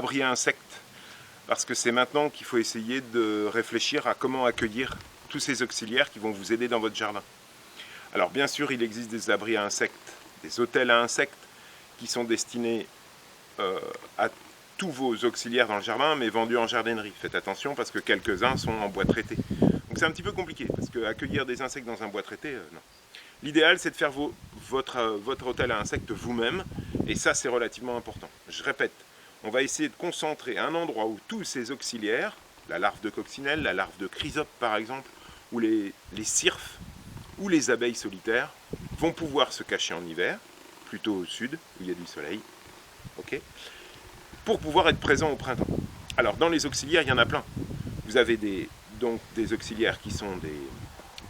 abri à insectes, parce que c'est maintenant qu'il faut essayer de réfléchir à comment accueillir tous ces auxiliaires qui vont vous aider dans votre jardin. Alors bien sûr, il existe des abris à insectes, des hôtels à insectes qui sont destinés à tous vos auxiliaires dans le jardin, mais vendus en jardinerie. Faites attention parce que quelques-uns sont en bois traité. Donc c'est un petit peu compliqué, parce que accueillir des insectes dans un bois traité, non. L'idéal, c'est de faire votre hôtel à insectes vous-même, et ça, c'est relativement important. Je répète, on va essayer de concentrer un endroit où tous ces auxiliaires, la larve de coccinelle, la larve de chrysope par exemple, ou les cirfes, ou les abeilles solitaires, vont pouvoir se cacher en hiver, plutôt au sud, où il y a du soleil, okay, pour pouvoir être présents au printemps. Alors, dans les auxiliaires, il y en a plein. Vous avez donc des auxiliaires qui sont des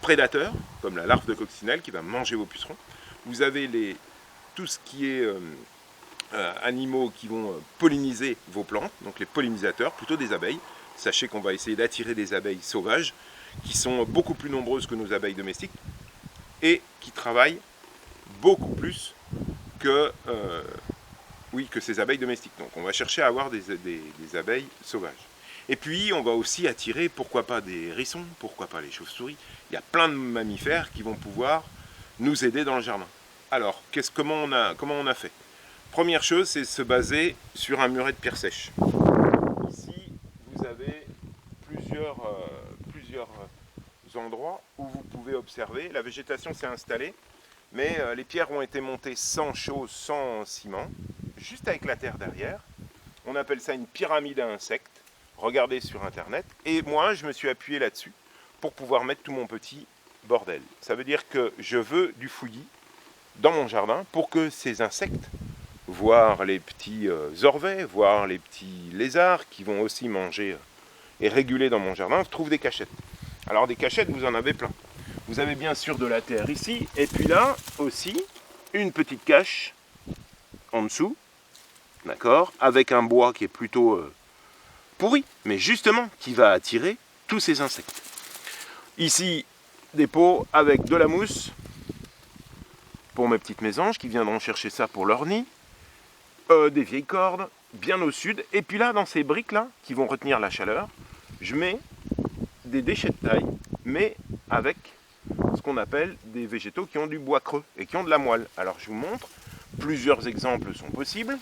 prédateurs, comme la larve de coccinelle qui va manger vos pucerons. Vous avez tout ce qui est animaux qui vont polliniser vos plantes, donc les pollinisateurs, plutôt des abeilles. Sachez qu'on va essayer d'attirer des abeilles sauvages, qui sont beaucoup plus nombreuses que nos abeilles domestiques, et qui travaillent beaucoup plus que ces abeilles domestiques. Donc on va chercher à avoir des abeilles sauvages. Et puis on va aussi attirer, pourquoi pas des hérissons, pourquoi pas les chauves-souris. Il y a plein de mammifères qui vont pouvoir nous aider dans le jardin. Alors, comment on a fait? Première chose, c'est se baser sur un muret de pierre sèche. Ici, vous avez plusieurs endroits où vous pouvez observer. La végétation s'est installée, mais les pierres ont été montées sans chose, sans ciment, juste avec la terre derrière. On appelle ça une pyramide à insectes. Regardez sur internet. Et moi, je me suis appuyé là-dessus pour pouvoir mettre tout mon petit bordel. Ça veut dire que je veux du fouillis dans mon jardin pour que ces insectes, voire les petits orvets, voire les petits lézards qui vont aussi manger et réguler dans mon jardin, trouvent des cachettes. Alors des cachettes, vous en avez plein. Vous avez bien sûr de la terre ici, et puis là aussi, une petite cache en dessous, d'accord, avec un bois qui est plutôt pourri, mais justement qui va attirer tous ces insectes. Ici, des pots avec de la mousse pour mes petites mésanges qui viendront chercher ça pour leur nid, des vieilles cordes, bien au sud, et puis là, dans ces briques-là, qui vont retenir la chaleur, je mets des déchets de taille, mais avec ce qu'on appelle des végétaux qui ont du bois creux et qui ont de la moelle. Alors je vous montre, plusieurs exemples sont possibles.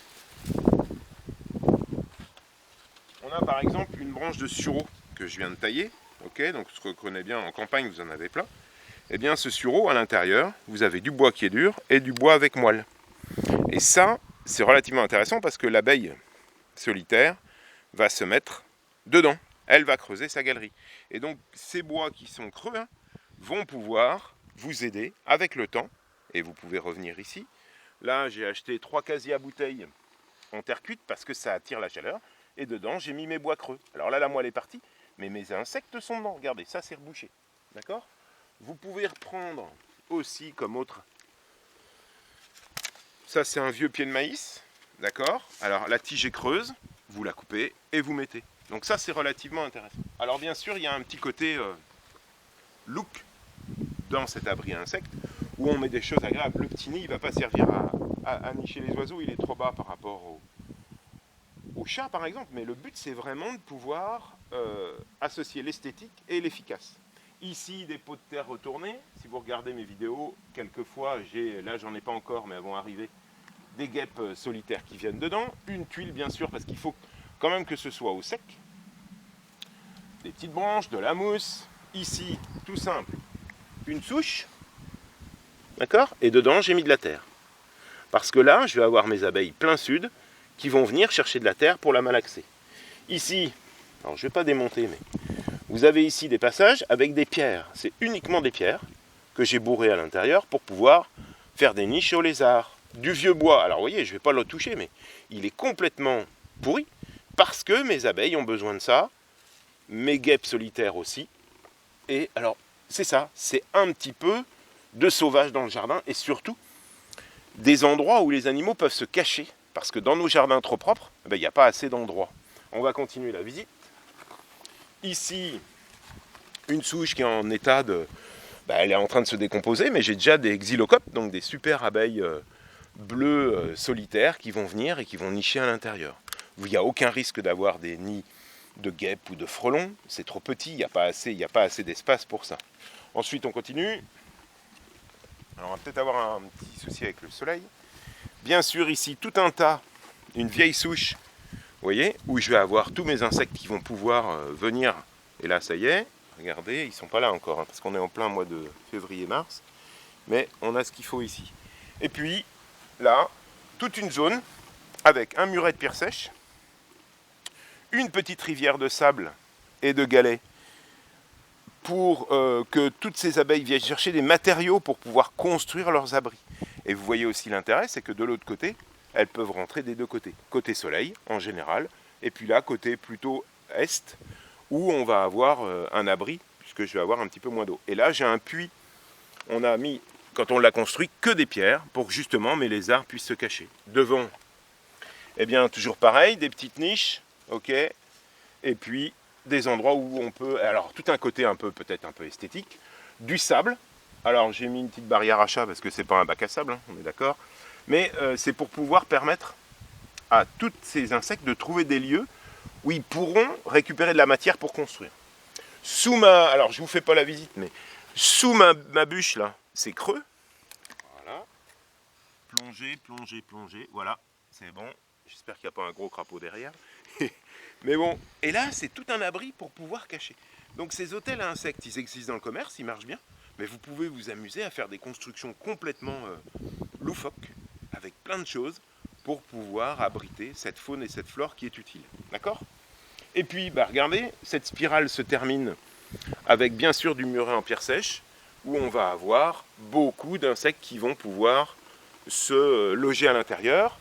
On a par exemple une branche de sureau que je viens de tailler, okay, donc ce qu'on connaît bien en campagne, vous en avez plein. Et bien ce sureau, à l'intérieur, vous avez du bois qui est dur et du bois avec moelle. Et ça, c'est relativement intéressant parce que l'abeille solitaire va se mettre dedans. Elle va creuser sa galerie. Et donc ces bois qui sont creux vont pouvoir vous aider avec le temps. Et vous pouvez revenir ici. Là, j'ai acheté 3 casiers à bouteilles en terre cuite parce que ça attire la chaleur. Et dedans, j'ai mis mes bois creux. Alors là, la moelle est partie, mais mes insectes sont dedans. Regardez, ça c'est rebouché. D'accord ? Vous pouvez reprendre aussi comme autre. Ça, c'est un vieux pied de maïs. D'accord ? Alors la tige est creuse, vous la coupez et vous mettez. Donc ça, c'est relativement intéressant. Alors bien sûr, il y a un petit côté look dans cet abri à insectes où on met des choses agréables. Le petit nid, il ne va pas servir à nicher les oiseaux, il est trop bas par rapport au chat par exemple. Mais le but, c'est vraiment de pouvoir associer l'esthétique et l'efficace. Ici, des pots de terre retournés. Si vous regardez mes vidéos, quelquefois, là j'en ai pas encore, mais elles vont arriver, des guêpes solitaires qui viennent dedans. Une tuile, bien sûr, parce qu'il faut quand même que ce soit au sec. Des petites branches, de la mousse. Ici, tout simple, une souche. D'accord ? Et dedans, j'ai mis de la terre. Parce que là, je vais avoir mes abeilles plein sud qui vont venir chercher de la terre pour la malaxer. Ici, alors je ne vais pas démonter, mais vous avez ici des passages avec des pierres. C'est uniquement des pierres que j'ai bourrées à l'intérieur pour pouvoir faire des niches aux lézards. Du vieux bois. Alors vous voyez, je ne vais pas le toucher, mais il est complètement pourri. Parce que mes abeilles ont besoin de ça, mes guêpes solitaires aussi. Et alors, c'est ça, c'est un petit peu de sauvage dans le jardin, et surtout, des endroits où les animaux peuvent se cacher. Parce que dans nos jardins trop propres, il n'y a pas assez d'endroits. On va continuer la visite. Ici, une souche qui est en état de... elle est en train de se décomposer, mais j'ai déjà des xylocopes, donc des super abeilles bleues solitaires qui vont venir et qui vont nicher à l'intérieur. où il n'y a aucun risque d'avoir des nids de guêpes ou de frelons. C'est trop petit, il n'y a pas assez d'espace pour ça. Ensuite, on continue. Alors, on va peut-être avoir un petit souci avec le soleil. Bien sûr, ici, tout un tas, une vieille souche, vous voyez, où je vais avoir tous mes insectes qui vont pouvoir venir. Et là, ça y est, regardez, ils ne sont pas là encore, hein, parce qu'on est en plein mois de février-mars. Mais on a ce qu'il faut ici. Et puis, là, toute une zone avec un muret de pierre sèche, une petite rivière de sable et de galets, pour que toutes ces abeilles viennent chercher des matériaux pour pouvoir construire leurs abris. Et vous voyez aussi l'intérêt, c'est que de l'autre côté, elles peuvent rentrer des deux côtés. Côté soleil, en général, et puis là, côté plutôt est, où on va avoir un abri, puisque je vais avoir un petit peu moins d'eau. Et là, j'ai un puits. On a mis, quand on l'a construit, que des pierres, pour que justement mes lézards puissent se cacher. Devant, eh bien, toujours pareil, des petites niches, ok, et puis des endroits où on peut, alors tout un côté un peu peut-être un peu esthétique, du sable. Alors j'ai mis une petite barrière à chat parce que c'est pas un bac à sable, hein, on est d'accord, mais c'est pour pouvoir permettre à tous ces insectes de trouver des lieux où ils pourront récupérer de la matière pour construire. Sous ma, alors je vous fais pas la visite, mais sous ma bûche là, c'est creux. Voilà, plonger, plonger, plonger, voilà, c'est bon. J'espère qu'il n'y a pas un gros crapaud derrière. Mais bon, et là, c'est tout un abri pour pouvoir cacher. Donc ces hôtels à insectes, ils existent dans le commerce, ils marchent bien. Mais vous pouvez vous amuser à faire des constructions complètement loufoques, avec plein de choses, pour pouvoir abriter cette faune et cette flore qui est utile. D'accord ? Et puis, bah, regardez, cette spirale se termine avec bien sûr du muret en pierre sèche, où on va avoir beaucoup d'insectes qui vont pouvoir se loger à l'intérieur.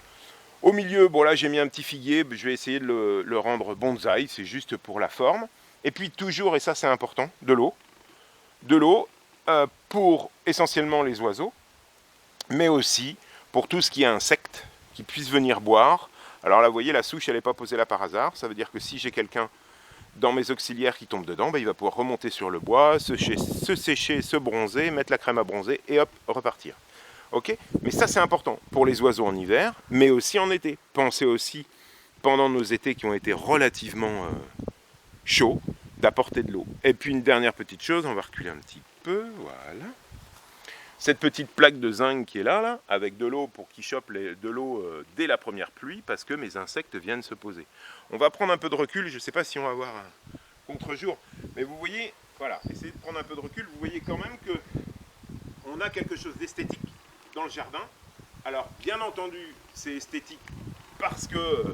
Au milieu, bon là j'ai mis un petit figuier, je vais essayer de le rendre bonsaï, c'est juste pour la forme. Et puis toujours, et ça c'est important, de l'eau. De l'eau pour essentiellement les oiseaux, mais aussi pour tout ce qui est insectes, qui puissent venir boire. Alors là vous voyez, la souche elle n'est pas posée là par hasard, ça veut dire que si j'ai quelqu'un dans mes auxiliaires qui tombe dedans, ben, il va pouvoir remonter sur le bois, se sécher, se bronzer, mettre la crème à bronzer et hop, repartir. Okay, mais ça c'est important pour les oiseaux en hiver, mais aussi en été. Pensez aussi, pendant nos étés qui ont été relativement chauds, d'apporter de l'eau. Et puis une dernière petite chose, on va reculer un petit peu, voilà. Cette petite plaque de zinc qui est là, avec de l'eau pour qu'ils chopent de l'eau dès la première pluie, parce que mes insectes viennent se poser. On va prendre un peu de recul, je ne sais pas si on va avoir un contre-jour, mais vous voyez, voilà, essayez de prendre un peu de recul, vous voyez quand même que on a quelque chose d'esthétique dans le jardin. Alors bien entendu c'est esthétique parce que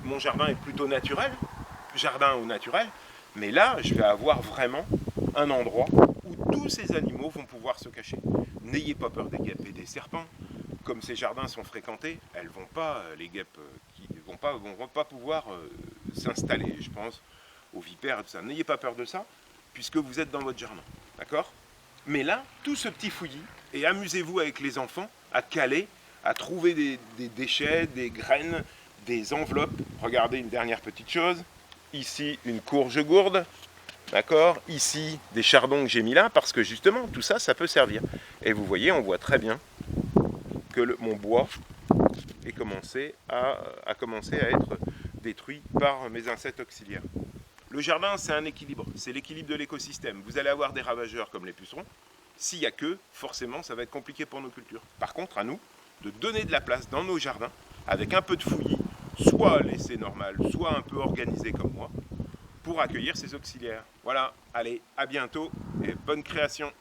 mon jardin est plutôt naturel, jardin au naturel, mais là je vais avoir vraiment un endroit où tous ces animaux vont pouvoir se cacher. N'ayez pas peur des guêpes et des serpents, comme ces jardins sont fréquentés, elles vont pas, les guêpes qui vont pas pouvoir s'installer, je pense, aux vipères et tout ça. N'ayez pas peur de ça, puisque vous êtes dans votre jardin, d'accord ? Mais là, tout ce petit fouillis, et amusez-vous avec les enfants à caler, à trouver des déchets, des graines, des enveloppes. Regardez une dernière petite chose. Ici, une courge gourde. D'accord ? Ici, des chardons que j'ai mis là, parce que justement, tout ça, ça peut servir. Et vous voyez, on voit très bien que mon bois a commencé à être détruit par mes insectes auxiliaires. Le jardin, c'est un équilibre, c'est l'équilibre de l'écosystème. Vous allez avoir des ravageurs comme les pucerons. S'il n'y a que, forcément, ça va être compliqué pour nos cultures. Par contre, à nous, de donner de la place dans nos jardins, avec un peu de fouillis, soit laissé normal, soit un peu organisé comme moi, pour accueillir ces auxiliaires. Voilà, allez, à bientôt et bonne création.